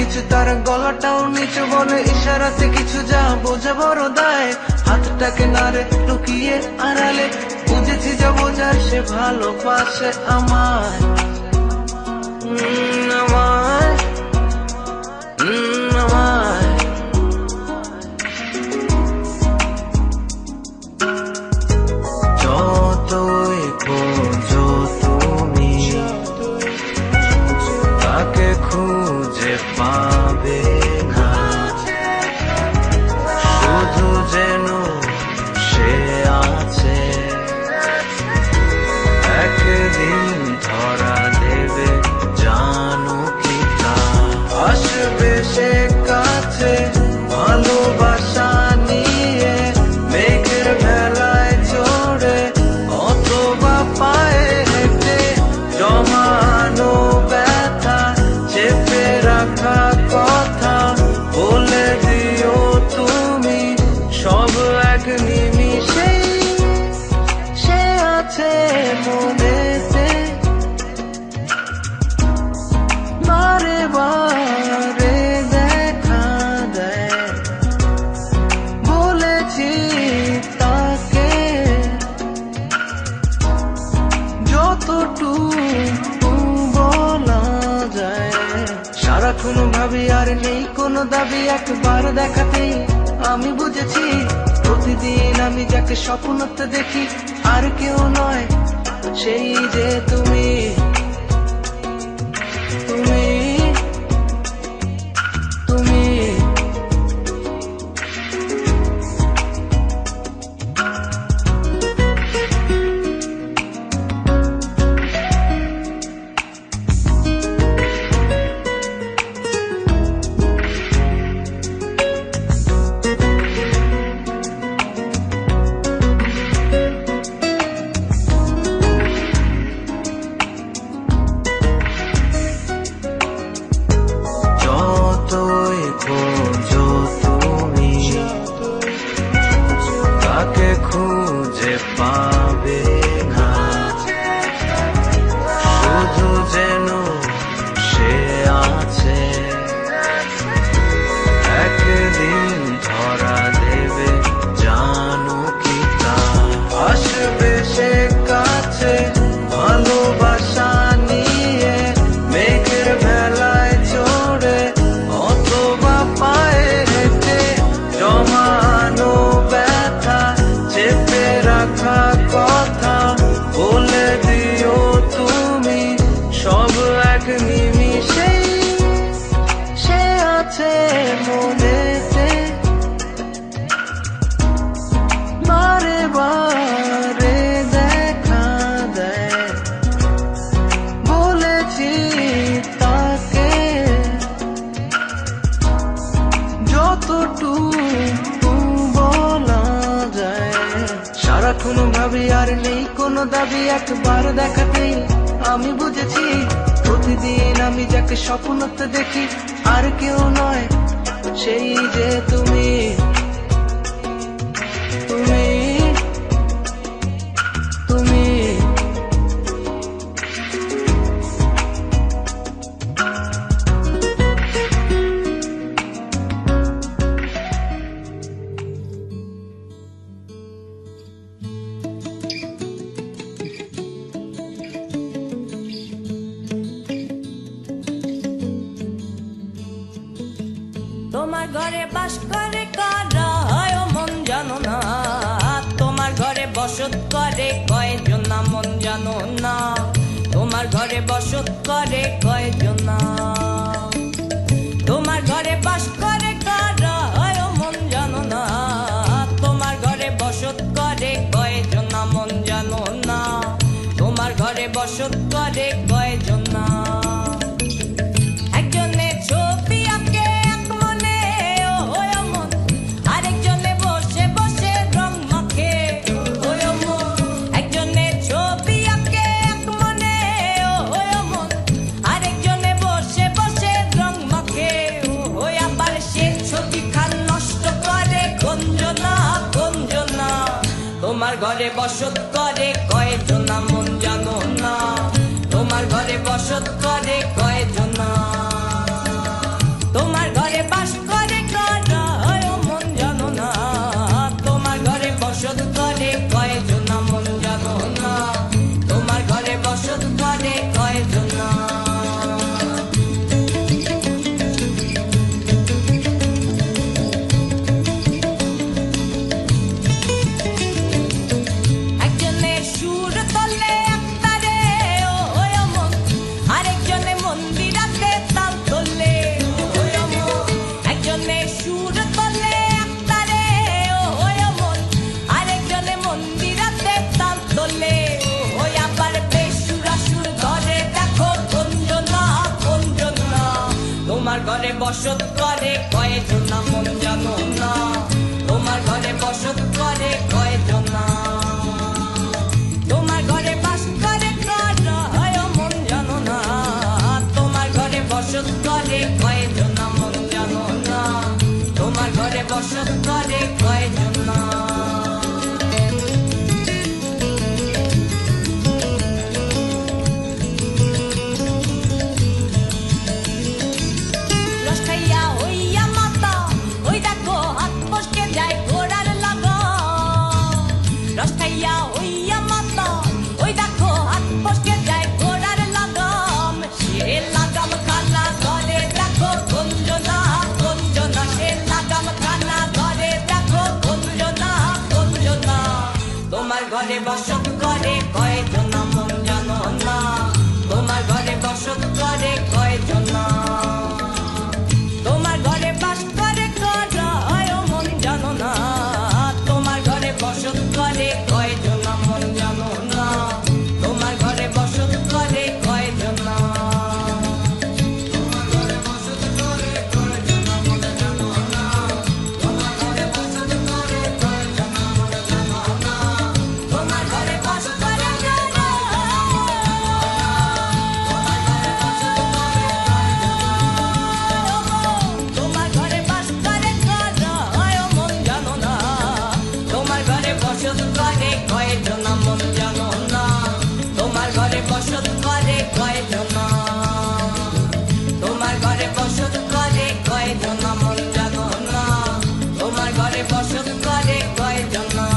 কিছু, তার গলাটাও নিচু বলে ইশারাতে কিছু, যা বোঝা বড় দায়। হাতটাকে নাড়ে লুকিয়ে আড়ালে, বুঝেছি যা বোঝার সে ভালোবাসে আমায়, আমায়, আমায়। যতই খোঁজো তুমি তাকে খুঁজে পাবে না, শুধু যেন সে আছে, একদিন ধরা দেবে জানো কি তা। আসবে সে কাছে ভালোবাসা নিয়ে, মেঘের ভেলায় চড়ে অথবা পায়ে হেঁটে, জমানো ব্যথা চেপে রাখা কথা বলে দিও তুমি সব এক নিমিষেই, সে আছে মনেতে, বারে বারে দেখা দেয়, বলেছি তাকে যতটুকু বলা যায়। সারাক্ষণ ভাবি আর নেই কোনো দাবি, একবার দেখাতেই আমি বুঝেছি, প্রতিদিন আমি যাকে স্বপ্নতে দেখি আর কেউ নয়, সেই যে তুমি, তুমি, তুমি। যতই খোঁজো তুমি তাকে খুঁজে পাবে না, শুধু যেন সে আছে, একদিন ধরা দেবে জানো কি তা। আসবে সে কাছে ভালোবাসা নিয়ে, মেঘের ভেলায় চড়ে অথবা পায়ে হেঁটে, জমানো ব্যথা চেপে রাখা কথা বলে দিও তুমি সব এক নিমিষেই, সে আছে মনেতে, বারে বারে দেখা দেয়, বলেছি তাকে যতটুকু বলা যায়। সারাক্ষণ ভাবি আর নেই কোনো দাবি, একবার দেখাতেই আমি বুঝেছি, প্রতিদিন আমি যাকে স্বপ্নতে দেখি আর কেউ নয়, সেই যে তুমি, তুমি, তুমি। তোমার ঘরে বাস করে কারা হয় মন জানো না, তোমার ঘরে বসত করে কয়জন না মন জানো না, তোমার ঘরে বসত করে কয়জন না, তোমার ঘরে বাস করে কারা হয় মন জানো না, তোমার ঘরে বসত করে কয়জন না মন জানো না, তোমার ঘরে বসত করে কয়জন না। একজনে ছবি আঁকে এক মনে ও মন, আরেকজনে বসে বসে রং মাখে ও মন, একজনে ছবি আঁকে এক মনে ও মন, আরেকজনে বসে বসে রং মাখে ও, আবার সে ছবি খান নষ্ট করে গঞ্জনা গঞ্জনা। তোমার ঘরে বসত করে কয়জন না মন জানো না, তোমার ঘরে বসত করে কয়জন না। তোমার ঘরে বসত করে কয়জন না মন জানো না, তোমার ঘরে বসত করে কয়জন না, তোমার ঘরে বাস করে কারা হয় মন জানো না, তোমার ঘরে বসত করে কয়জন না মন জানো না, তোমার ঘরে বসত করে কয়জন না। রসাইয়া হইয়া মাতা ওই দেখো হাত ফসকে যায় ঘোড়ার লাগাম, রসাইয়া হইয়া মাতা ওই দেখো হাত ফসকে যায় ঘোড়ার লাগাম, সে লাগাম খানা ঘরে দেখো গঞ্জনা গঞ্জনা, সে লাগাম খানা ঘরে দেখো গঞ্জনা গঞ্জনা, তোমার ঘরে বসত করে কয়জন না মন জানো না, তোমার ঘরে বসত করে কয়জন না, তোমার ঘরে বাস করে কারা হয় মন জানো না, তোমার ঘরে বসত করে কয়জন না মন জানো না, তোমার ঘরে বসত করে কয়জন না, তোমার ঘরে বসত করে কয়জন না মন জানো না, তোমার ঘরে বসত করে কয়জন না মন জানো না, তোমার ঘরে বাস করে কারা, তোমার ঘরে বাস করে কারা হয় মন জানো না, তোমার ঘরে বসত করে কয়জন না মন জানো না, তোমার ঘরে বসত করে কয়জন না, তোমার ঘরে বসত করে কয়জন না মন জানো না, তোমার ঘরে বসত করে কয়জন না।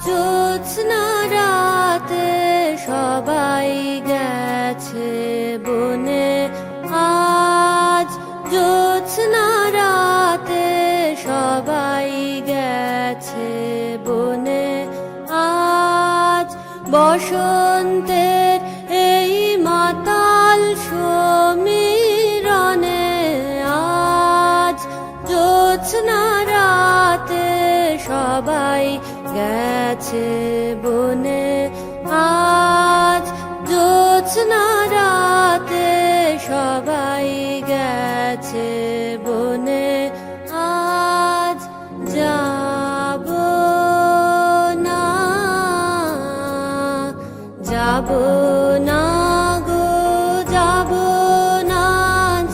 জ্যোৎস্না রাতে সবাই গেছে বনে, আজ জ্যোৎস্না রাতে সবাই গেছে বনে, আজ বসন্তের এই মাতাল সমীরণে, আজ জ্যোৎস্না রাতে সবাই গেছে বনে, আজ জ্যোৎস্না রাতে সবাই গেছে বনে, আজ যাব না যাব না গো যাব না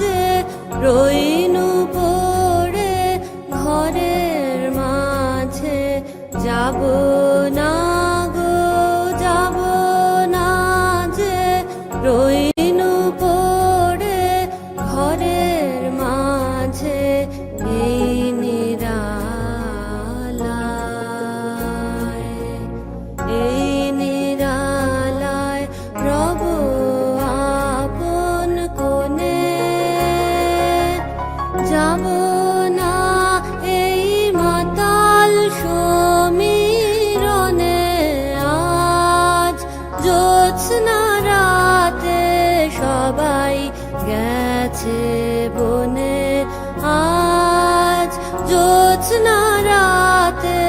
যে রইনু পড়ে ঘরের মাঝে যাব না গো যাব না যে রইনু পড়ে ঘরের মাঝে এই নিরালায় রব আপন কোণে যাব না এই মাতাল সমীরণে আজ জ্যোৎস্না রাতে সবাই গেছে বনে আজ জ্যোৎস্না রাতে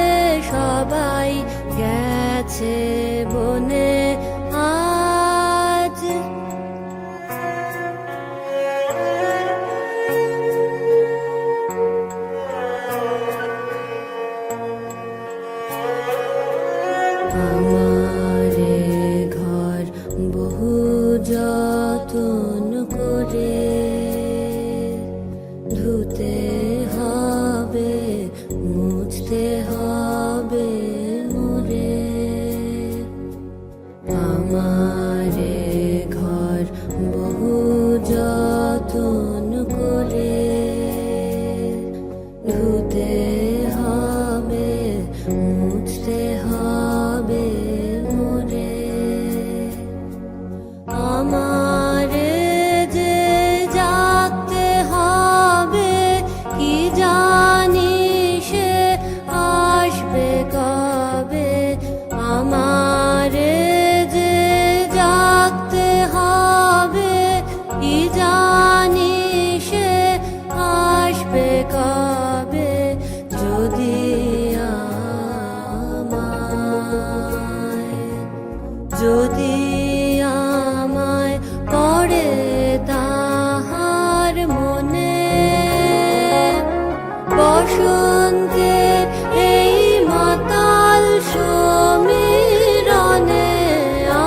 সবাই গেছে বনে আজ আমারে ঘর বহু যতন করে ধুতে হবে মুছতে হবে মোরে আমারে ঘর বহু যতন করে ধুতে হবে মুছতে হবে মোরে আমারে যে জাগতে হবে কি জানি সে আসবে কবে আমারে যে জাগতে হবে কি জানি সে আসবে কবে যদি যদি আমায় পড়ে তাহার মনে বসন্তের এই মাতাল সমীরণে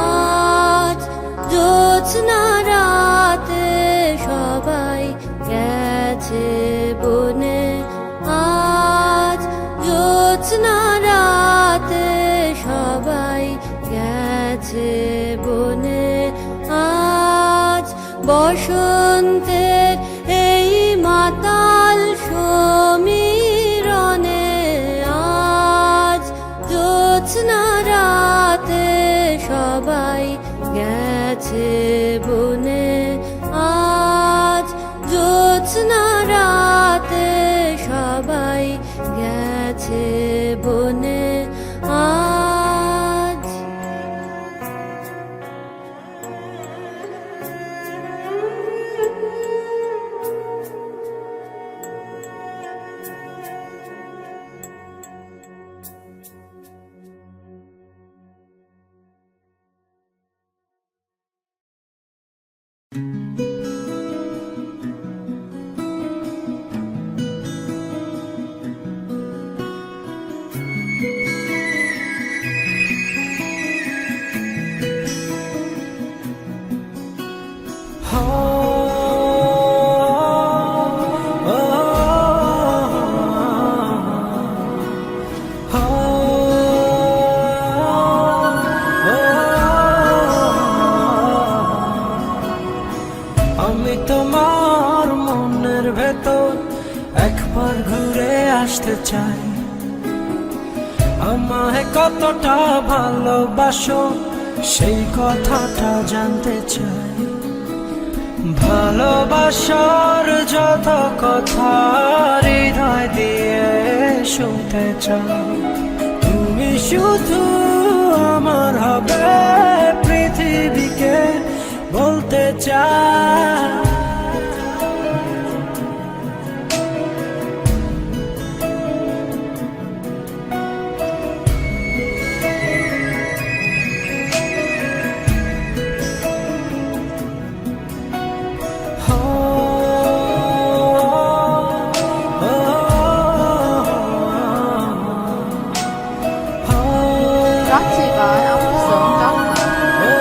আজ জ্যোৎস্না রাতে সবাই গেছে বনে আজ জ্যোৎস্না রাতে সবাই গেছে বনে আজ বসন্তের এই মাতাল সমীরণে আজ জ্যোৎস্না রাতে সবাই গেছে বনে আজ জ্যোৎস্না রাতে সবাই গেছে বনে আজ আমি তোমার মনের ভেতর একবার ঘুরে আসতে চাই আমায় কতটা ভালোবাসো সেই কথাটা জানতে চাই ভালোবাসার যত কথা হৃদয় দিয়ে শুনতে চাই তুমি শুধু আমার হবে পৃথিবীকে বলতে চাই Brought to you by Alpha Film.com.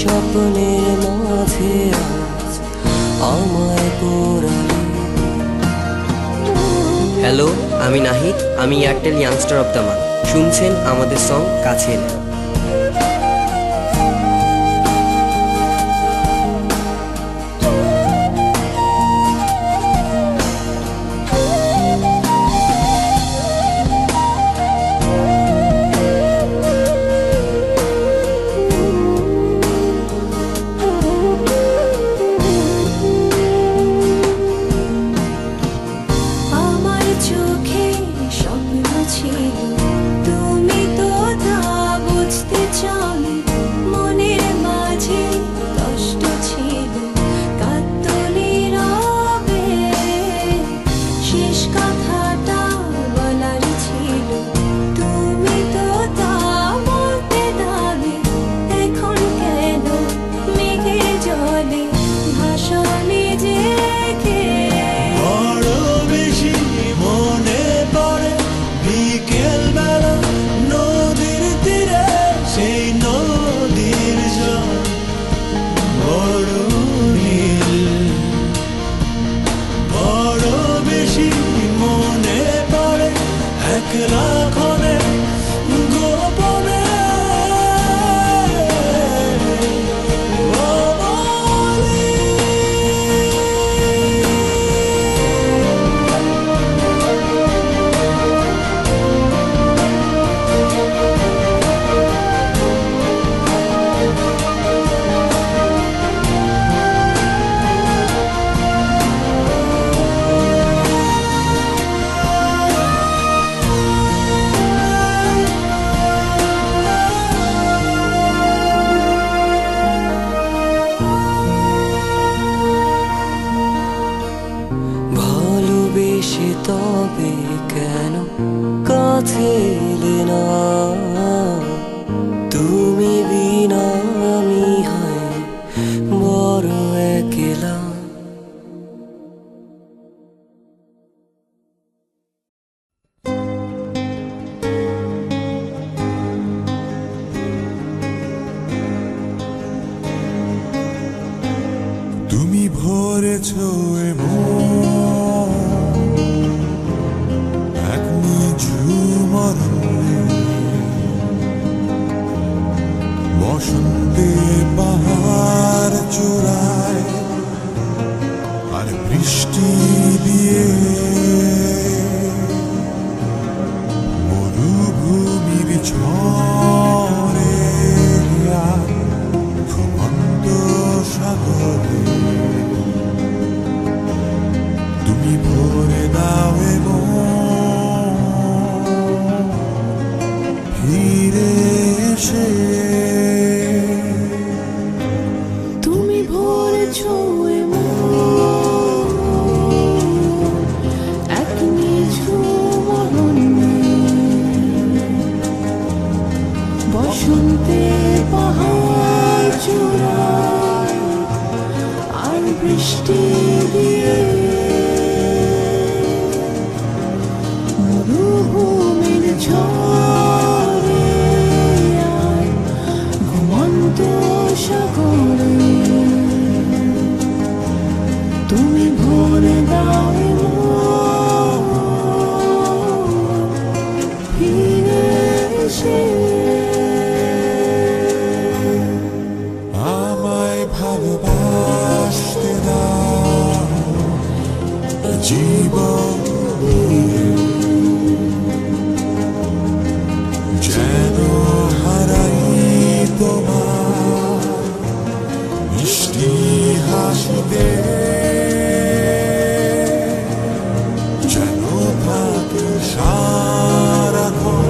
স্বপ্নের মাঝে আজ আমায় পোড়ালে। হ্যালো, আমি নাহিদ, আমি Airtel youngster of the month. শুনছেন আমাদের সং কাছে এলে। আমার চোখে স্বপ্ন ছিল, তুমি তো তা বুঝতে চাওনি। মনের মাঝে কষ্ট ছিল, কাঁদতনি রবে। শেষ কথাটা বলার ছিল, তুমি তো তা বলতে দাবি। এখন কেন মেঘের জলে ভাসনে জেগে বড় বেশি মনে পড়ে বিকেল বেলা নদীর তীরে, সেই নদীর জল বড় নীল। বড় বেশি মনে পড়ে একলা ক্ষণে গোপনে। ও বলি ভালোবেসে তবে কেন কাছে এলে না? তুমি বিনা আমি হয় বড় একলা। তুমি ভরেছ এক নিঝুম বসন্তে পাহাড় চূড়ায় আর বৃষ্টি দিয়ে মরুভূমির ঝড়ে আর ঘুমন্ত সাগরে তুমি ভরে দাও এবং ফিরে এসে তুমি ভরেছ এক নিঝুম অরণ্যে, বসন্তে পাহাড় চূড়ায় আর বৃষ্টি দিয়ে মরুভূমির ঝড়ে আর ঘুমন্ত সাগরে তুমি ভরে দাও ফিরে এসে। আমায় ভালোবাসতে দাও জীবন দিয়ে, যেন হারাই তোমার মিষ্টি হাসিতে, যেন থাকে সারাক্ষণ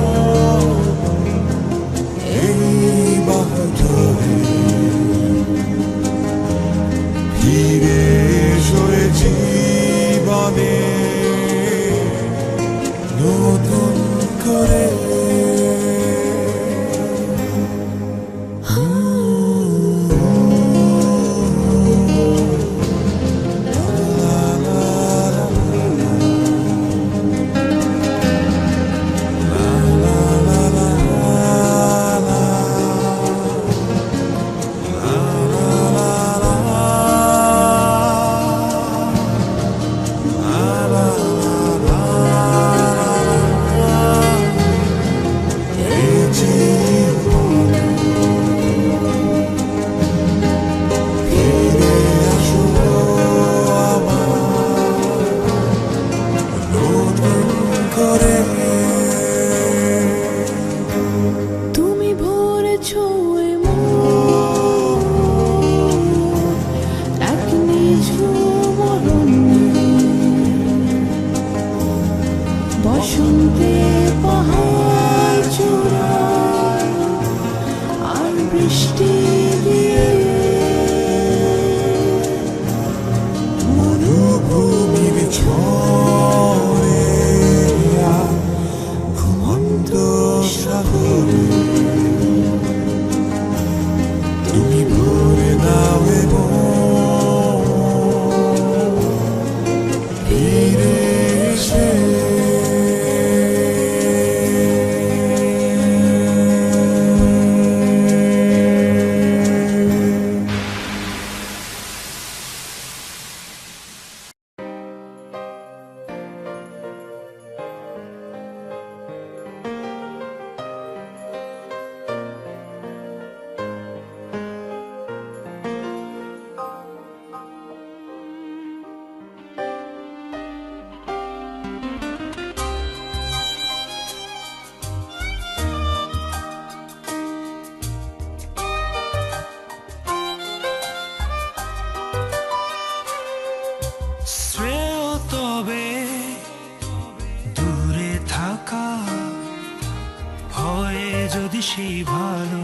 যদি সেই ভালো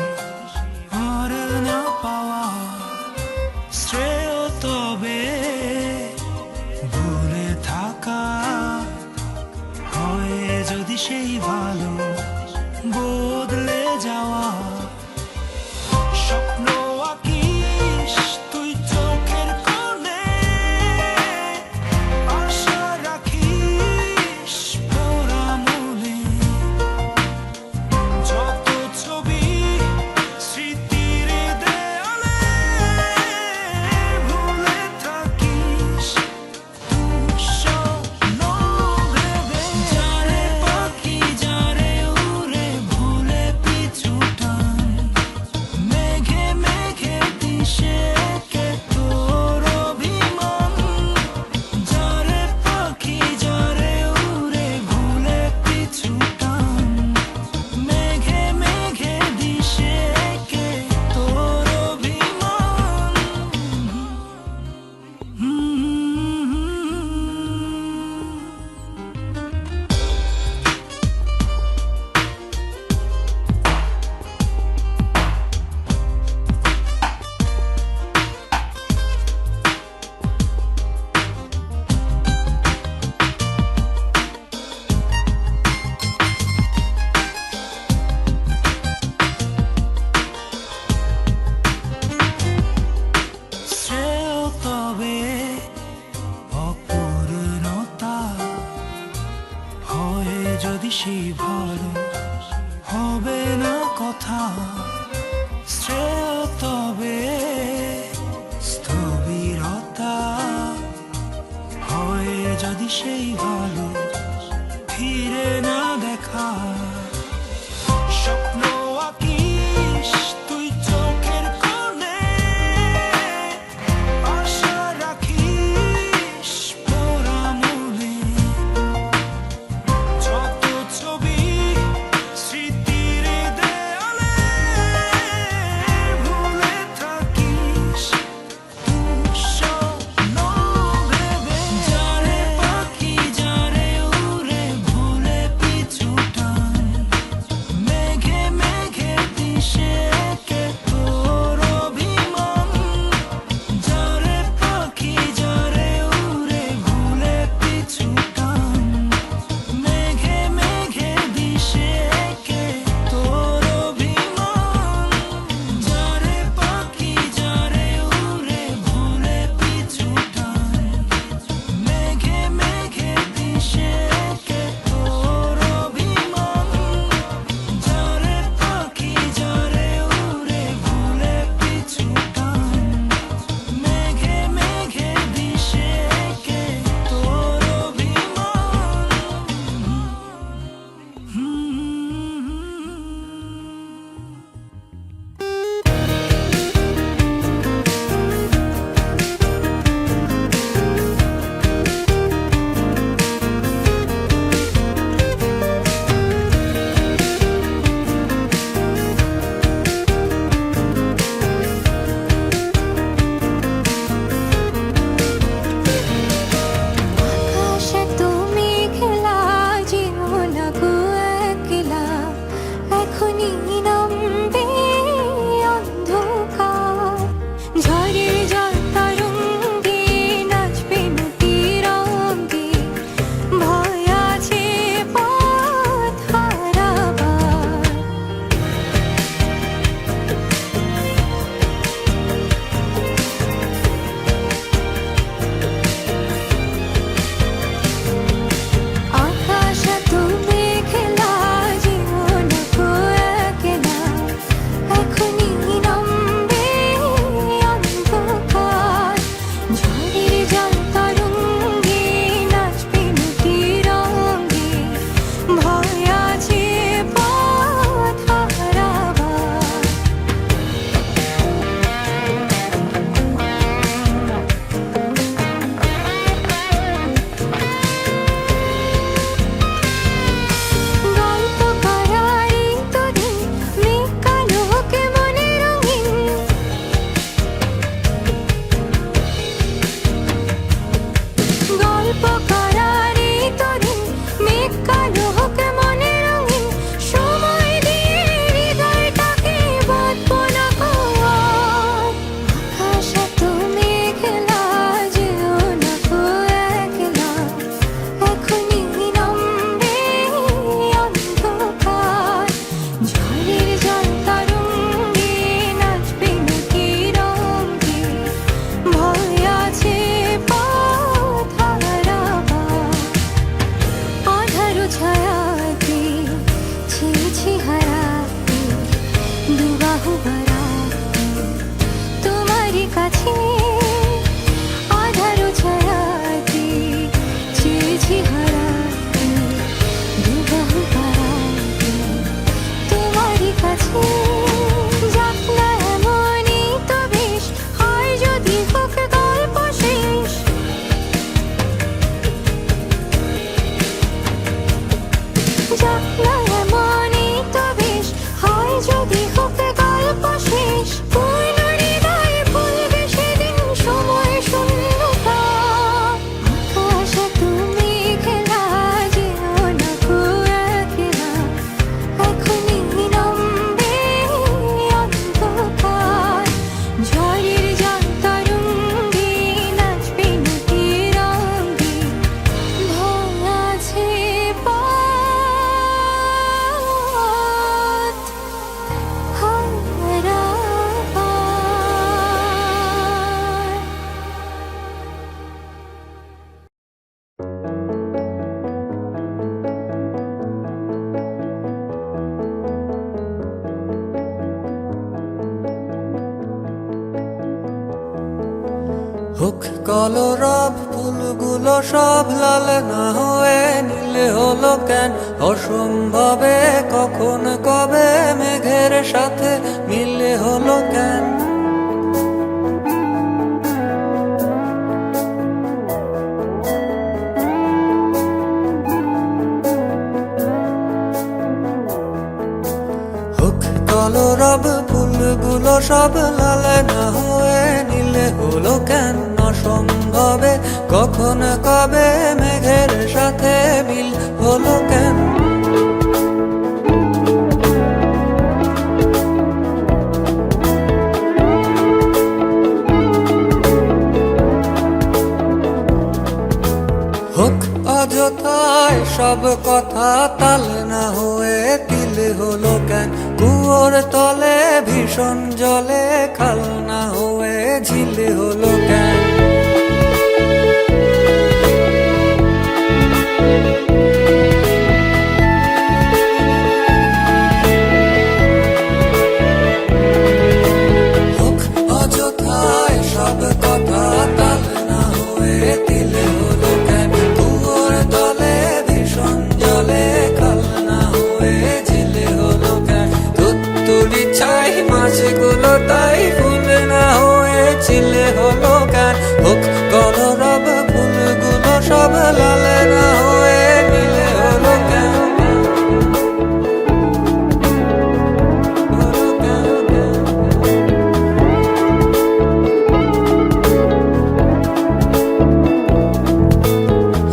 আর না পাওয়া শ্রেয়, তবে ভুলে থাকা হয় যদি সেই ভালো বদলে যাওয়া। স্বপ্ন আঁকিস তুই চোখের কোণে, আশা রাখিস পোড়া মনে, যত ছবি স্মৃতির দেয়ালে ভুলে থাকিস স্বপ্ন ভেবে। যারে পাখি যারে উড়ে ভুলে পিছু টান, মেঘে মেঘে দিশে কে তোর অভিমান। যারে পাখি যারে উড়ে ভুলে পিছু টান, মেঘে মেঘে দিশে কে তোর অভিমান। শ্রেয় তবে অপূর্ণতা হয় যদি সেই ভালো হবে না কথা। শ্রেয় তবে স্থবিরতা হয় যদি সেই ভালো ফিরে না দেখা। স্বপ্ন আঁকিস তুই চোখের কোণে, আশা রাখিস পোড়া মনে, যত ছবি স্মৃতির দেয়ালে ভুলে থাকিস স্বপ্ন ভেবে। যারে পাখি যারে উড়ে ভুলে পিছু টান, মেঘে মেঘে দিশে কে তোর অভিমান। যারে পাখি যারে উড়ে ভুলে পিছু টান, মেঘে মেঘে দিশে কে তোর অভিমান। যারে পাখি যারে উড়ে ভুলে পিছু টান, মেঘে মেঘে দিশে কে তোর অভিমান। যারে পাখি যারে উড়ে ভুলে পিছু টান, মেঘে মেঘে দিশে কে তোর অভিমান। আকাশে তুমি খেলা জীবন গো একলা, এখনই নামবে অন্ধকার। ঝড়ের জল তরঙ্গে নাচবে নদী রঙ্গে, ভয় আছে পথ হারাবার। আকাশে তুমি খেলা জীবন গো একলা, হারাতে দুবাহু বাড়াতে তোমারই কাছে আধারো ছড়াতে চেয়েছি হারাতে দুবাহু বাড়াতে তোমারই কাছে যাক না এমনই তো বেশ হয় যদি হোক গল্প শেষ যাক না এমনই তো বেশ হয় যদি হোক গল্প শেষ পূর্ণ হৃদয়ে ভুলবে সেদিন সময় শূন্যতা আকাশে তুমি খেলা যেও না কুয়াকেলা এখনই নামবে অন্ধকার ঝড়ের যন্তরঙ্গে নাচবে নাকি রঙ্গে ভয় আছে পথ হারাবার। হোক কলরব ফুলগুলো সব লাল না হয়ে নীলে হলো কেন অসম্ভবে কখন কবে মেঘের সাথে মিলে হলো কেন হোক কলরব ফুলগুলো সব লাল না হয়ে নীলে হলো কেন অসম্ভবে কখন কবে মেঘের সাথে মিল হলো কেন হোক অযথায় সব কথা তাল না হয়ে তিলে হলো কেন কুয়োর তলে ভীষণ জলে খাল না হয়ে ঝিলে হলো কেন হোক অযথায় সব কথা তাল না হয়ে তিলে হলো কেন কুয়োর তলে ভীষণ জলে খাল না হয়ে ঝিলে হলো কেন তুত্তুরি ছাই মাছগুলো তাই ফুল না হয়ে ছিলে হলো কেন হোক কলরব ফুলগুলো সব লাল না হয়ে নীলে হলো কেন হলো কেন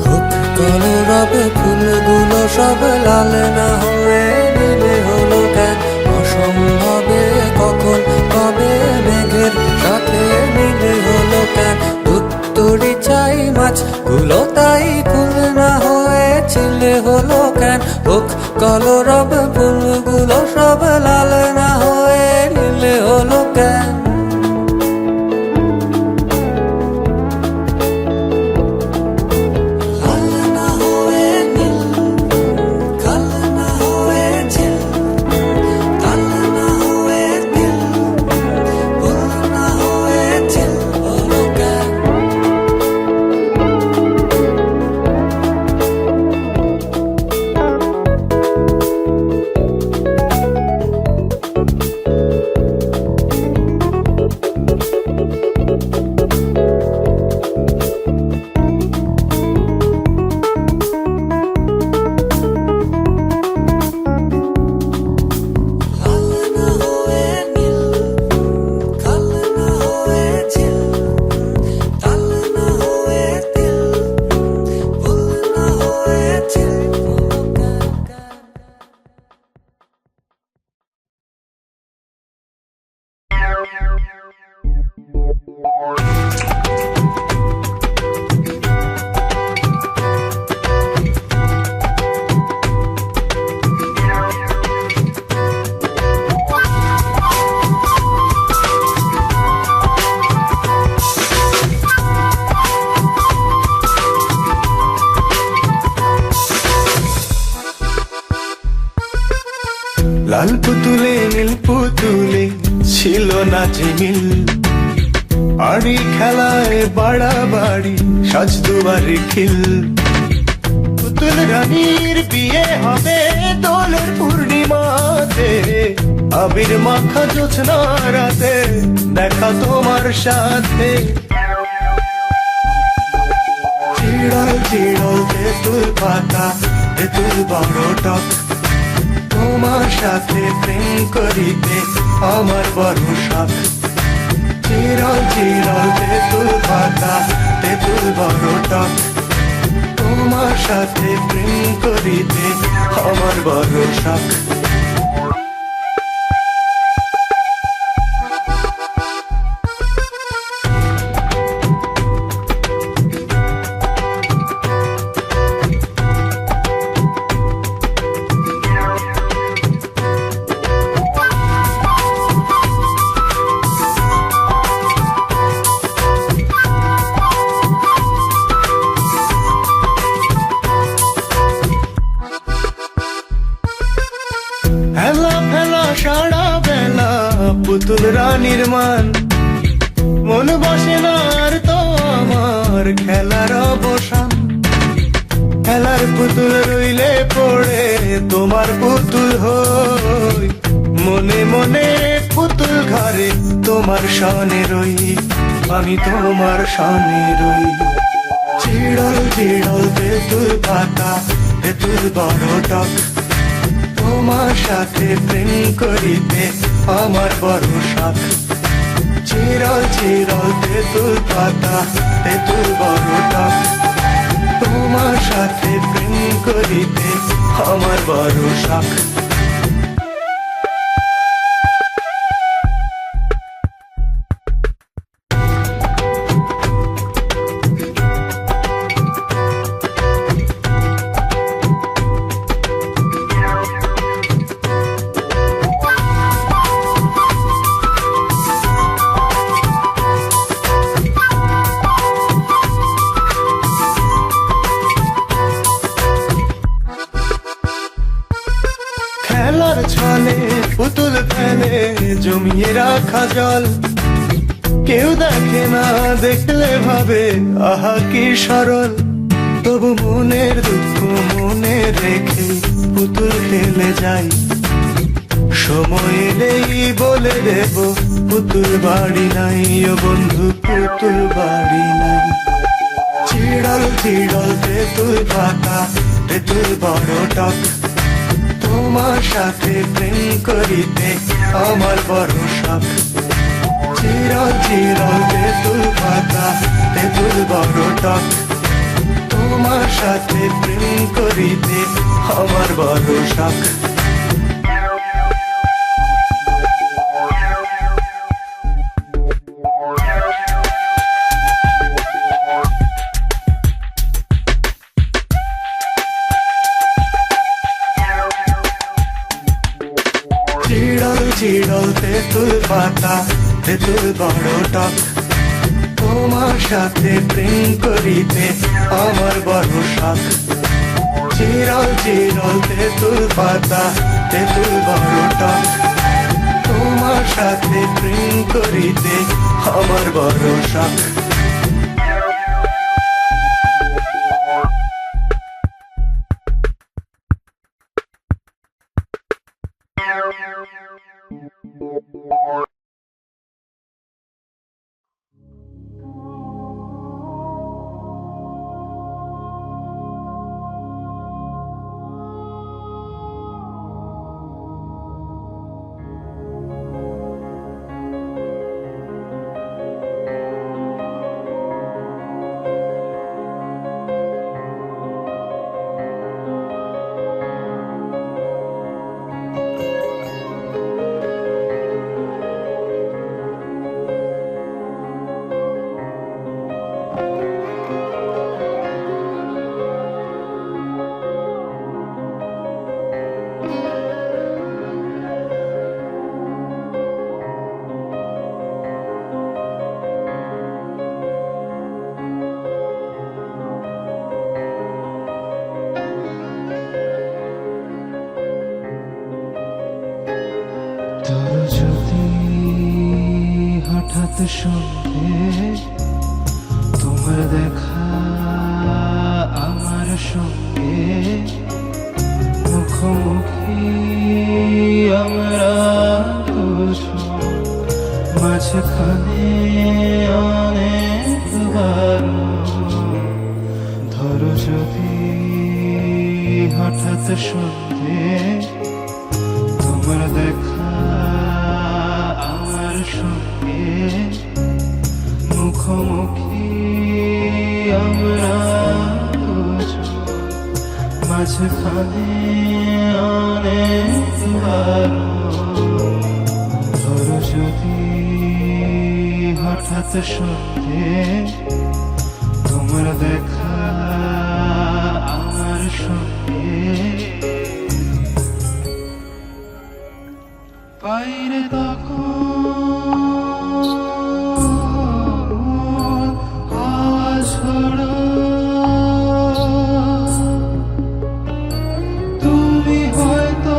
হোক কলরব ফুলগুলো সব লাল না হয়ে নীলে হলো কেন অসম্ভবে কখন কবে মেঘের সাথে মিলে হলো কেন উত্তরি চাই মাছগুলো তাই ফুল না হয়ে ছিলে হলো কেন হোক কলরব ফুলগুলো সব লাল না হয়ে নীলে হলো কেন লাল না হয়ে নীল কাল না হয়ে ঝিল তাল না হয়ে তিল ফুল না হয়ে ঝিল হলো কেন লাল না হয়ে নীল কাল না হয়ে ঝিল তাল না হয়ে তিল ফুল না হয়ে ঝিল হলো কেন La লাল পুতুলে নীল পুতুলে ছিল না যে মিল, বাড়ি খেলায় বাড়াবাড়ি সাজ দুয়ারে খিল। পুতুল রানীর বিয়ে হবে দোলের পূর্ণিমাতে, আবির মাখা জোছনা রাতে দেখা তোমার সাথে। চিড়ল চিড়ল তেঁতুল পাতা তেঁতুল বড় টক, তোমার সাথে প্রেম করিতে আমার বড় শখ। চিরল চিরল তেঁতুল পাতা তেঁতুল বড় টক, তোমার সাথে প্রেম করিতে আমার বড় শখ। হেলা ফেলা সারা বেলা পুতুল রানীর মান, মন বসে না আর তো আমার খেলার অবসান। খেলার পুতুল রইলে পড়ে তোমার পুতুল হই, মনে মনে পুতুল ঘরে তোমার সনে রই, আমি তোমার সনে রই। চিড়ল চিড়ল তেঁতুল পাতা তেঁতুল বড় টক, তোমার সাথে প্রেম করিতে আমার বড় শখ। চিরল চিরল তেঁতুল পাতা তেঁতুল বড় টক, তোমার সাথে প্রেম করিতে আমার বড় শখ। খেলার ছলে পুতুল ফেলে জমিয়ে রাখা জল, কেউ দেখে না দেখলে ভাবে আহা কি সরল। তবু মনের দুঃখ মনে রেখে পুতুল খেলে যাই, সময় এলেই বলে দেব পুতুল বাড়ি নাই ও বন্ধু পুতুল বাড়ি নাই। চিড়ল চিড়ল তেঁতুল পাতা তেঁতুল বড় টক, তোমার সাথে প্রেম করিতে আমার বড় শখ। চিরল চিরল তেঁতুল পাতা তেঁতুল বড় টক, তোমার সাথে প্রেম করিতে আমার বড় শখ। চিড়ল চিড়ল তেঁতুল পাতা তেঁতুল বড় টক, তোমার সাথে প্রেম করিতে আমার বড় শখ। চিরল চিরল তেঁতুল পাতা তেঁতুল বড় টক, তোমার সাথে প্রেম করিতে আমার বড় শখ। তোর যদি হঠাৎ সন্ধে তোমার দেখা আমার সঙ্গে মুখোমুখি আমরা দুজন মাঝখানে অনেকবার ধরো যদি হঠাৎ সন্ধে তোমার দেখা আমার সঙ্গে মুখোমুখি আমরা দুজন মাঝখানে অনেকবার ধরো যদি হঠাৎ সন্ধে তোমার দেখা আমার সঙ্গে বাইরে তখন হাওয়া ঝোড়ো তুমি হয়তো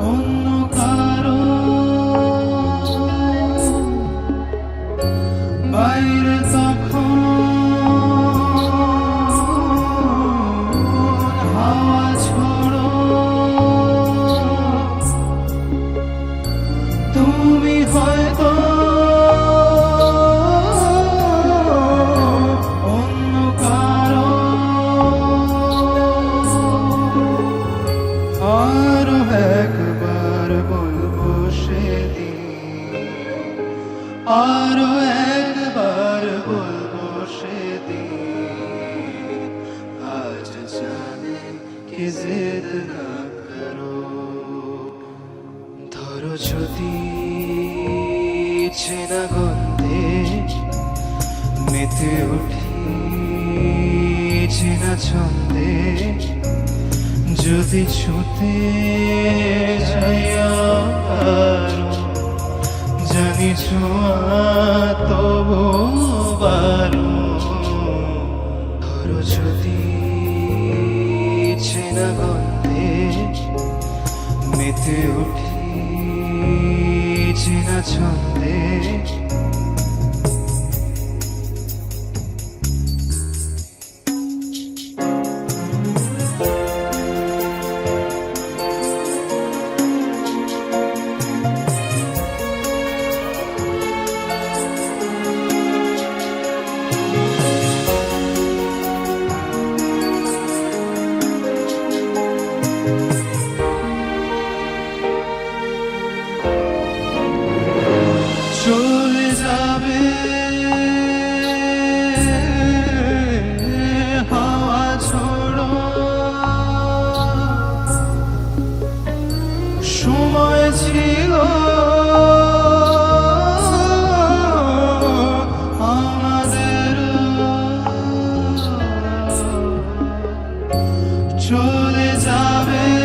অন্য কারো বাইরে তখন হাওয়া ঝোড়ো তুমি হয়তো অন্য কারো আরো একবার বলবো সেদিন আরো একবার বলবো সেদিন আজ জানে কি জেদ না করো ধরো যদি চেনা গন্ধে মেতে উঠি চেনা ছন্দে যদি ছুতে যাইয়া পারো জানি ছোঁয়া তবু বারো ধরো যদি চেনা গন্ধে মেতে উঠি চেনা ছন্দে চলে যাবে হাওয়া ঝোড়ো সময় ছিল আমাদের চলে যাবে